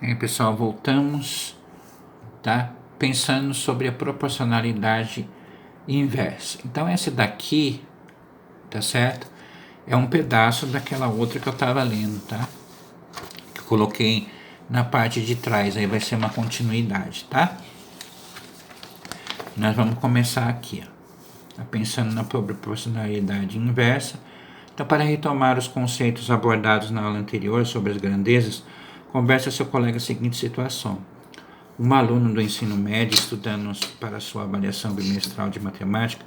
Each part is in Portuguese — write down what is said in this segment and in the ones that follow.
E aí, pessoal, voltamos, tá? Pensando sobre a proporcionalidade inversa. Então, esse daqui, tá certo? É um pedaço daquela outra que eu estava lendo, tá? Que eu coloquei na parte de trás, aí vai ser uma continuidade, tá? Nós vamos começar aqui, ó. Tá pensando na proporcionalidade inversa. Então, para retomar os conceitos abordados na aula anterior sobre as grandezas, converse a seu colega a seguinte situação. Um aluno do ensino médio, estudando para sua avaliação bimestral de matemática,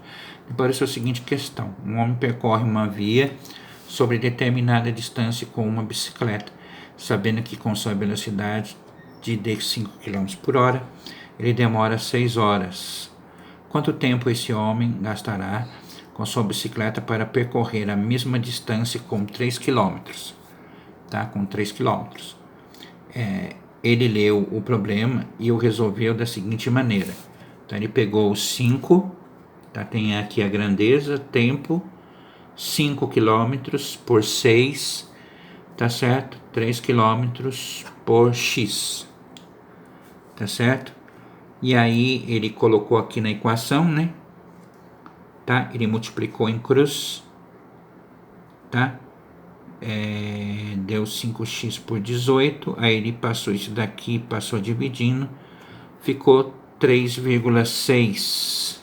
deparou-se a seguinte questão. Um homem percorre uma via sobre determinada distância com uma bicicleta, sabendo que com sua velocidade de 5 km por hora, ele demora 6 horas. Quanto tempo esse homem gastará com sua bicicleta para percorrer a mesma distância com 3 km? Tá? Com 3 km. Ele leu o problema e o resolveu da seguinte maneira. Então, ele pegou os 5, tá? Tem aqui a grandeza, tempo, 5 km por 6, tá certo? 3 km por x, tá certo? E aí ele colocou aqui na equação, né? Tá? Ele multiplicou em cruz, tá? Deu 5x por 18, aí ele passou isso daqui, passou dividindo, ficou 3,6,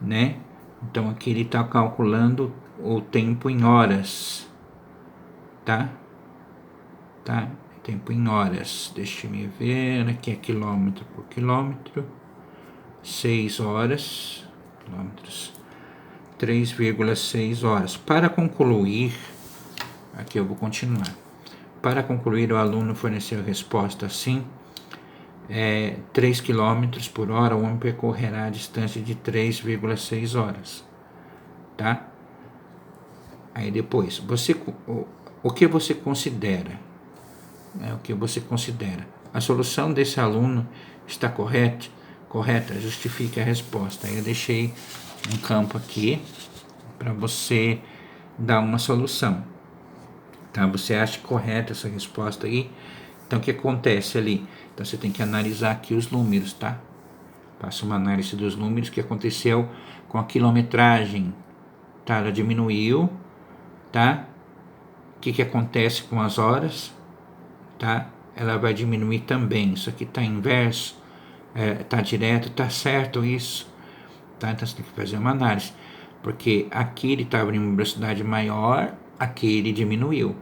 né? Então aqui ele está calculando o tempo em horas, tá? Tá? Tempo em horas. Deixa eu ver, aqui é quilômetro por quilômetro, 6 horas, quilômetros, 3,6 horas. Para concluir, aqui eu vou continuar. Para concluir, o aluno forneceu a resposta assim: 3 km por hora, o homem percorrerá a distância de 3,6 horas. Tá? Aí depois, o que você considera? O que você considera? A solução desse aluno está correta? Correta? Justifique a resposta. Aí eu deixei um campo aqui para você dar uma solução. Tá? Você acha correta essa resposta aí? Então o que acontece ali? Então você tem que analisar aqui os números, tá? Faça uma análise dos números que aconteceu com a quilometragem, tá? Ela diminuiu, tá? O que acontece com as horas, tá? Ela vai diminuir também. Isso aqui tá inverso, tá direto, tá certo isso, tá? Então você tem que fazer uma análise, porque aqui ele estava em uma velocidade maior, aqui ele diminuiu.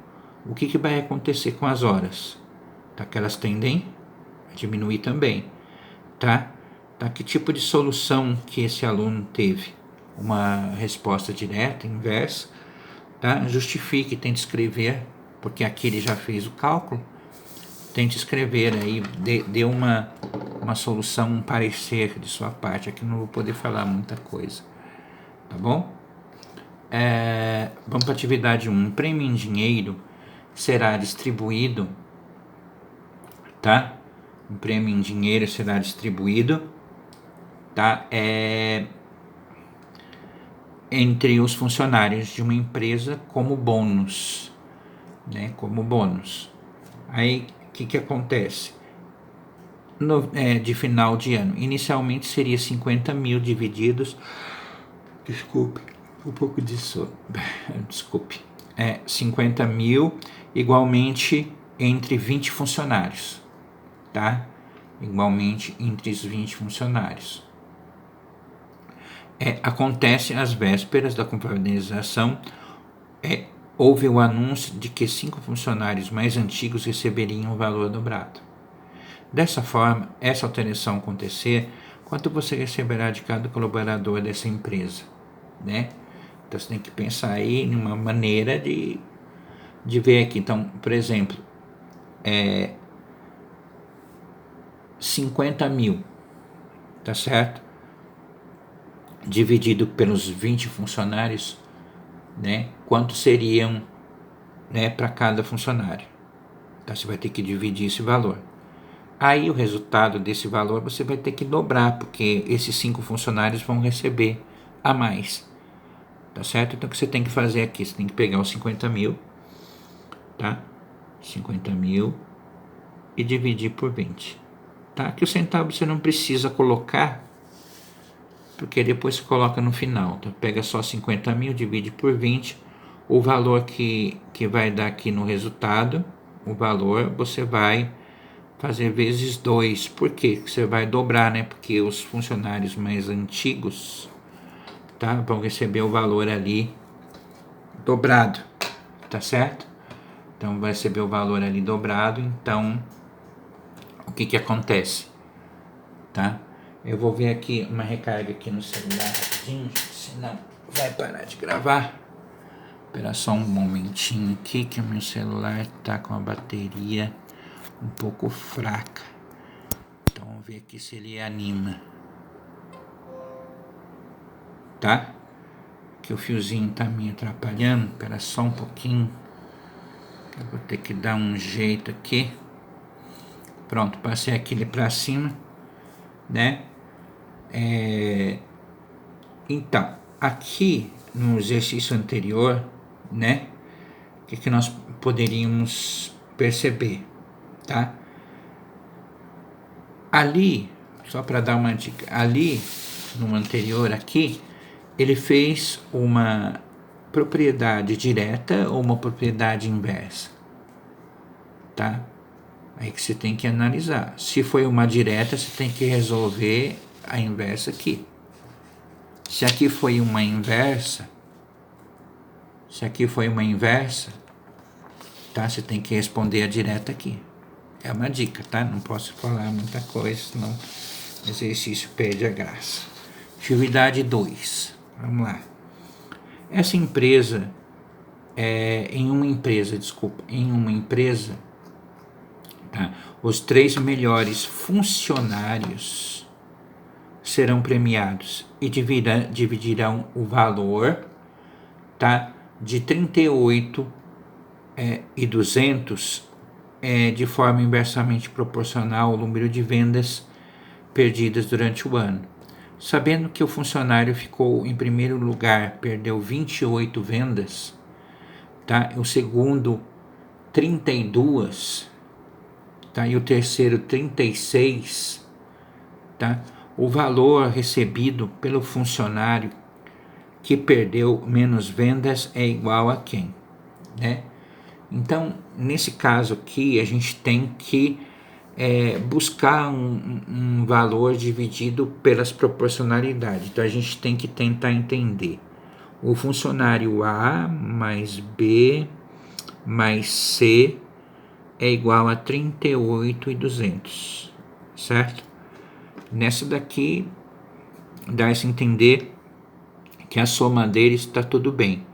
O que vai acontecer com as horas? Tá? Que elas tendem a diminuir também, tá? Tá? Que tipo de solução que esse aluno teve? Uma resposta direta, inversa, tá? Justifique, tente escrever, porque aqui ele já fez o cálculo. Tente escrever aí, dê uma solução, um parecer de sua parte. Aqui não vou poder falar muita coisa, tá bom? Vamos para a atividade 1. Um prêmio em dinheiro será distribuído, tá? Um prêmio em dinheiro será distribuído, tá? Entre os funcionários de uma empresa como bônus, né? Como bônus. Aí, o que acontece? De final de ano. Inicialmente seria 50 mil divididos. Desculpe, um pouco disso. Desculpe. 50 mil igualmente entre 20 funcionários, tá? Igualmente entre os 20 funcionários. Acontece às vésperas da confraternização, houve o anúncio de que 5 funcionários mais antigos receberiam o valor dobrado. Dessa forma, essa alteração acontecer, quanto você receberá de cada colaborador dessa empresa, né? Então você tem que pensar aí em uma maneira de ver aqui. Então, por exemplo, 50 mil, tá certo? Dividido pelos 20 funcionários, né? Quanto seriam, né, para cada funcionário? Então você vai ter que dividir esse valor. Aí o resultado desse valor você vai ter que dobrar, porque esses 5 funcionários vão receber a mais, tá certo? Então o que você tem que fazer aqui? Você tem que pegar os 50 mil, tá? 50 mil e dividir por 20. Tá? Que o centavo você não precisa colocar, porque depois você coloca no final. Então, pega só 50 mil, divide por 20. O valor que vai dar aqui no resultado, o valor você vai fazer vezes 2. Por quê? Você vai dobrar, né? Porque os funcionários mais antigos, tá, vão receber o valor ali dobrado, tá certo? Então vai receber o valor ali dobrado. Então o que acontece, tá? Eu vou ver aqui uma recarga aqui no celular rapidinho, senão vai parar de gravar. Espera só um momentinho aqui que o meu celular tá com a bateria um pouco fraca. Então vamos ver aqui se ele anima. Tá? Que o fiozinho tá me atrapalhando. Espera só um pouquinho. Eu vou ter que dar um jeito aqui. Pronto, passei aquele pra cima, né? Então, aqui no exercício anterior, né? O que nós poderíamos perceber, tá? Ali, só para dar uma dica, ali no anterior aqui, ele fez uma propriedade direta ou uma propriedade inversa, tá? Aí que você tem que analisar. Se foi uma direta, você tem que resolver a inversa aqui. Se aqui foi uma inversa, tá? Você tem que responder a direta aqui. É uma dica, tá? Não posso falar muita coisa, senão o exercício perde a graça. Atividade 2. Vamos lá. Essa empresa, em uma empresa, tá? Os 3 melhores funcionários serão premiados e dividirão o valor, tá? De 38 e 200 de forma inversamente proporcional ao número de vendas perdidas durante o ano. Sabendo que o funcionário ficou em primeiro lugar, perdeu 28 vendas, tá? O segundo 32, tá? E o terceiro 36, tá? O valor recebido pelo funcionário que perdeu menos vendas é igual a quem, né? Então, nesse caso aqui, a gente tem que buscar um valor dividido pelas proporcionalidades. Então, a gente tem que tentar entender o funcionário A mais B mais C é igual a 38.200, certo? Nessa daqui, dá-se a entender que a soma deles está tudo bem.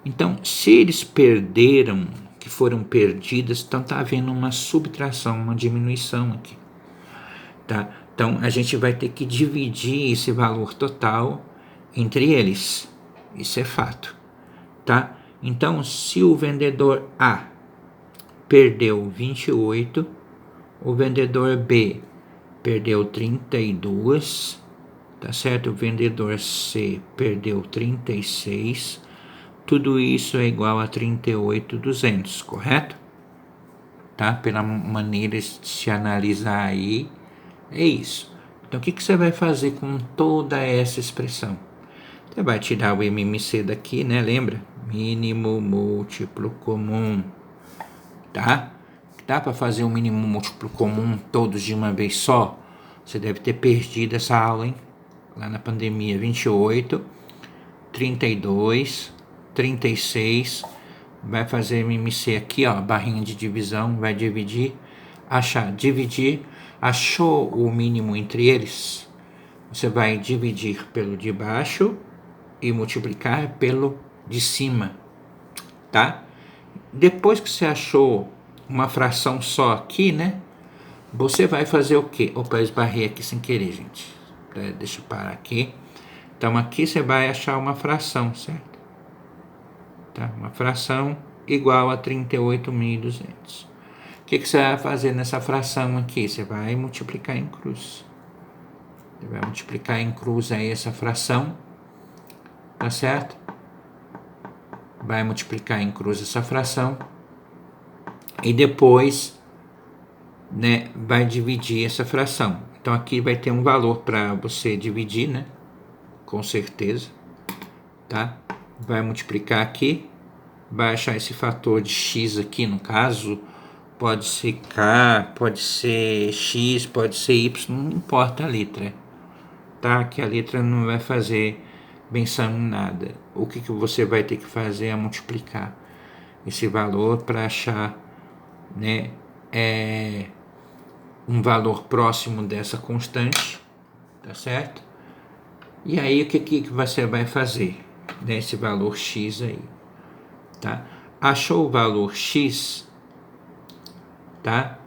Então, se eles perderam, que foram perdidas, então está havendo uma subtração, uma diminuição aqui. Tá? Então, a gente vai ter que dividir esse valor total entre eles. Isso é fato. Tá? Então, se o vendedor A perdeu 28, o vendedor B perdeu 32, tá certo? O vendedor C perdeu 36. Tudo isso é igual a 38.200, correto? Tá? Pela maneira de se analisar aí, é isso. Então, o que você vai fazer com toda essa expressão? Você vai tirar o MMC daqui, né? Lembra? Mínimo múltiplo comum, tá? Dá para fazer um mínimo múltiplo comum todos de uma vez só? Você deve ter perdido essa aula, hein? Lá na pandemia, 28, 32... 36, vai fazer MMC aqui, ó, barrinha de divisão, vai dividir, achou o mínimo entre eles, você vai dividir pelo de baixo e multiplicar pelo de cima, tá? Depois que você achou uma fração só aqui, né, você vai fazer o quê? Opa, eu esbarrei aqui sem querer, gente. Deixa eu parar aqui. Então aqui você vai achar uma fração, certo? Tá? Uma fração igual a 38.200. O que você vai fazer nessa fração aqui? Você vai multiplicar em cruz. Você vai multiplicar em cruz aí essa fração, tá certo? Vai multiplicar em cruz essa fração. E depois né, vai dividir essa fração. Então aqui vai ter um valor para você dividir, né? Com certeza, tá? Vai multiplicar aqui, vai achar esse fator de x aqui, no caso, pode ser k, pode ser x, pode ser y, não importa a letra, tá? Que a letra não vai fazer menção em nada. O que você vai ter que fazer é multiplicar esse valor para achar, né, um valor próximo dessa constante, tá certo? E aí o que você vai fazer nesse valor x aí, tá? Achou o valor x, tá?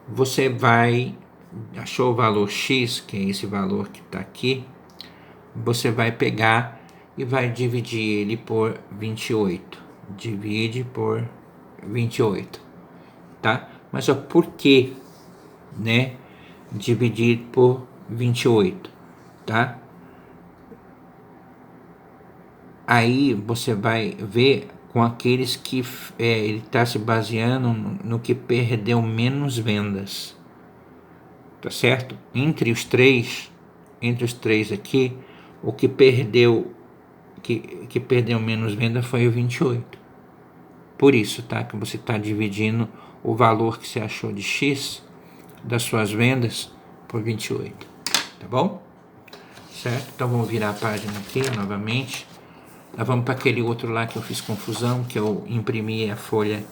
Você vai, achou o valor x, que é esse valor que está aqui, você vai pegar e vai dividir ele por 28. Divide por 28, tá? Mas ó, por que, né, dividir por 28, tá? Aí você vai ver com aqueles que ele está se baseando no que perdeu menos vendas, tá certo? Entre os três aqui, o que perdeu que perdeu menos venda foi o 28. Por isso, tá? Que você está dividindo o valor que você achou de x das suas vendas por 28, tá bom? Certo? Então vamos virar a página aqui novamente. Nós vamos para aquele outro lá que eu fiz confusão, que eu imprimi a folha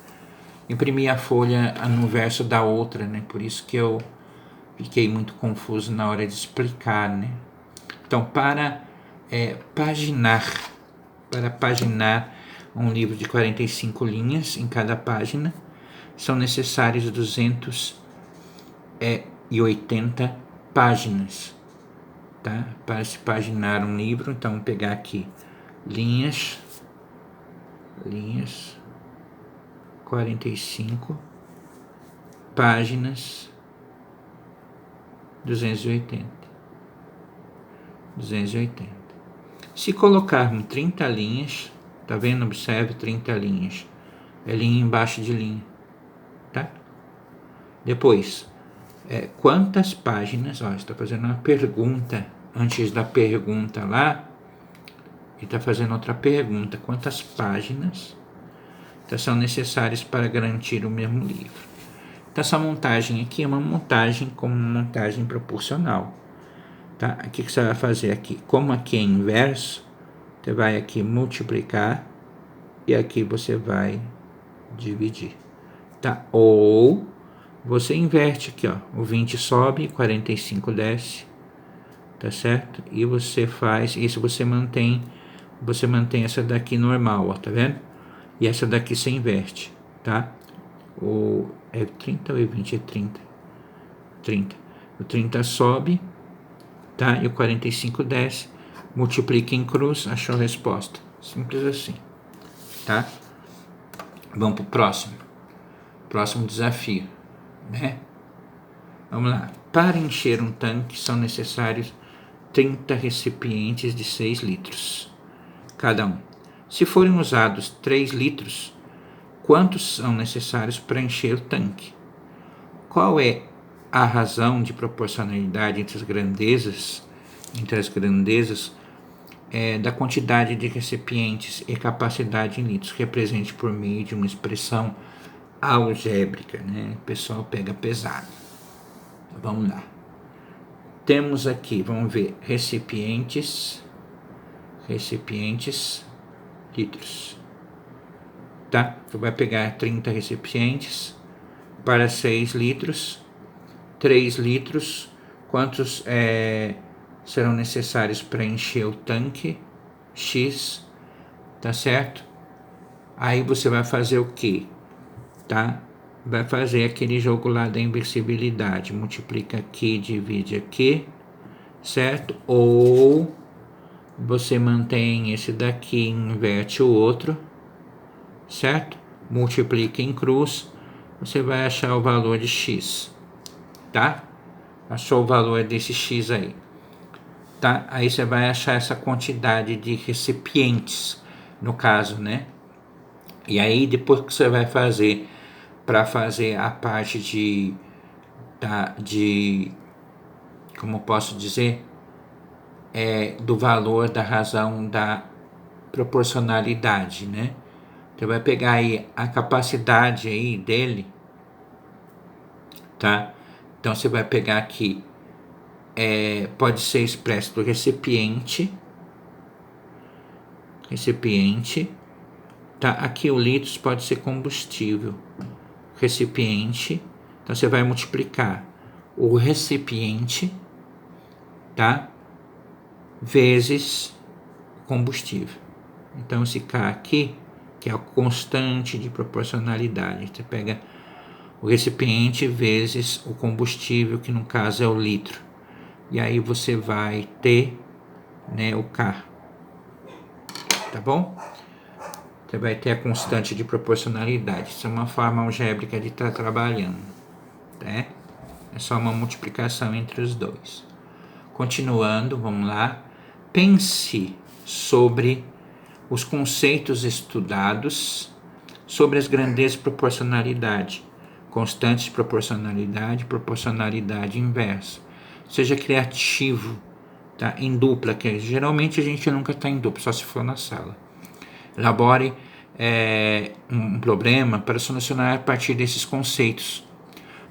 no verso da outra, né? Por isso que eu fiquei muito confuso na hora de explicar, né? Então, para paginar um livro de 45 linhas em cada página, são necessários 280 páginas, tá? Para se paginar um livro, então vamos pegar aqui linhas 45 páginas 280. Se colocarmos 30 linhas, tá vendo? Observe 30 linhas. É linha embaixo de linha, tá? Depois, quantas páginas? Ó, está fazendo uma pergunta. Antes da pergunta lá, ele está fazendo outra pergunta. Quantas páginas são necessárias para garantir o mesmo livro? Então, essa montagem aqui é uma montagem como uma montagem proporcional. Tá? O que você vai fazer aqui? Como aqui é inverso, você vai aqui multiplicar e aqui você vai dividir. Tá? Ou você inverte aqui, ó. O 20 sobe, 45 desce, tá certo? E você faz, isso você mantém essa daqui normal, ó, tá vendo? E essa daqui você inverte, tá? É 30 ou é 20? É 30. 30. O 30 sobe, tá? E o 45 desce, multiplica em cruz, achou a resposta. Simples assim, tá? Vamos pro próximo desafio, né? Vamos lá. Para encher um tanque são necessários 30 recipientes de 6 litros cada um. Se forem usados 3 litros, quantos são necessários para encher o tanque? Qual é a razão de proporcionalidade entre as grandezas da quantidade de recipientes e capacidade em litros, represente por meio de uma expressão algébrica, né? O pessoal pega pesado. Vamos lá. Temos aqui, vamos ver, recipientes, litros. Tá? Você vai pegar 30 recipientes para 6 litros, 3 litros, quantos serão necessários para encher o tanque? X, tá certo? Aí você vai fazer o que? Tá? Vai fazer aquele jogo lá da inversibilidade, multiplica aqui, divide aqui, certo? Ou você mantém esse daqui e inverte o outro, certo? Multiplica em cruz, você vai achar o valor de x, tá? Achou o valor desse x aí, tá? Aí você vai achar essa quantidade de recipientes, no caso, né? E aí depois que você vai fazer, para fazer a parte tá, como posso dizer, do valor da razão da proporcionalidade, né? Então vai pegar aí a capacidade aí dele, tá? Então você vai pegar aqui, pode ser expresso do recipiente, tá? Aqui o litros pode ser combustível, recipiente, então você vai multiplicar o recipiente, tá? Vezes combustível. Então esse K aqui, que é a constante de proporcionalidade, você pega o recipiente vezes o combustível, que no caso é o litro, e aí você vai ter, né, o K, tá bom? Você vai ter a constante de proporcionalidade. Isso é uma forma algébrica de estar trabalhando, né? É só uma multiplicação entre os dois. Continuando, vamos lá. Pense sobre os conceitos estudados sobre as grandezas de proporcionalidade, constantes de proporcionalidade, proporcionalidade inversa. Seja criativo, tá? Em dupla, que geralmente a gente nunca está em dupla, só se for na sala. Elabore um problema para solucionar a partir desses conceitos.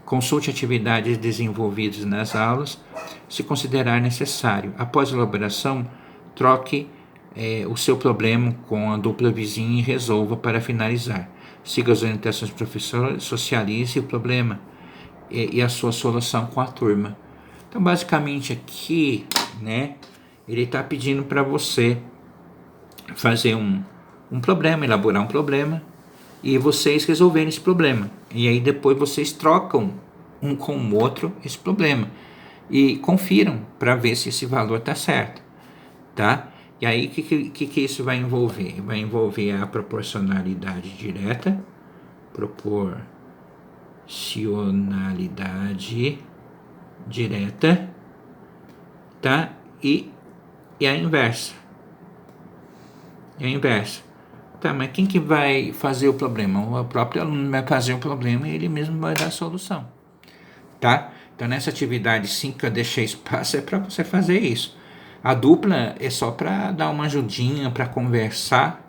Consulte atividades desenvolvidas nas aulas, se considerar necessário. Após a elaboração, troque o seu problema com a dupla vizinha e resolva para finalizar. Siga as orientações do professor, socialize o problema e a sua solução com a turma. Então, basicamente aqui, né, ele está pedindo para você fazer um problema, elaborar um problema e vocês resolverem esse problema. E aí depois vocês trocam um com o outro esse problema e confiram para ver se esse valor está certo, tá? E aí, o que isso vai envolver? Vai envolver a proporcionalidade direta, tá? E a inversa. Tá, mas quem que vai fazer o problema? O próprio aluno vai fazer o problema e ele mesmo vai dar a solução, tá? Então, nessa atividade 5 que eu deixei espaço é para você fazer isso. A dupla é só para dar uma ajudinha, para conversar,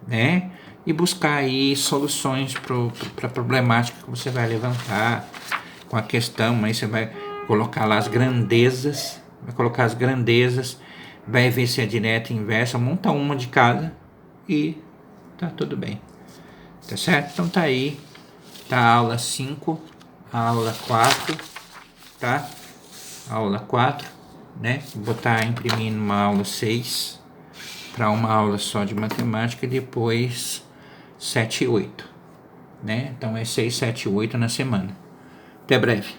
né? E buscar aí soluções para a problemática que você vai levantar com a questão. Aí você vai colocar lá as grandezas, vai ver se é direta e inversa, monta uma de cada e tá tudo bem. Tá certo? Então tá aí, tá a aula 5, a aula 4, tá? Aula 4, né? Vou botar imprimindo uma aula 6 para uma aula só de matemática e depois 7 e 8, né? Então é 6, 7 e 8 na semana. Até breve.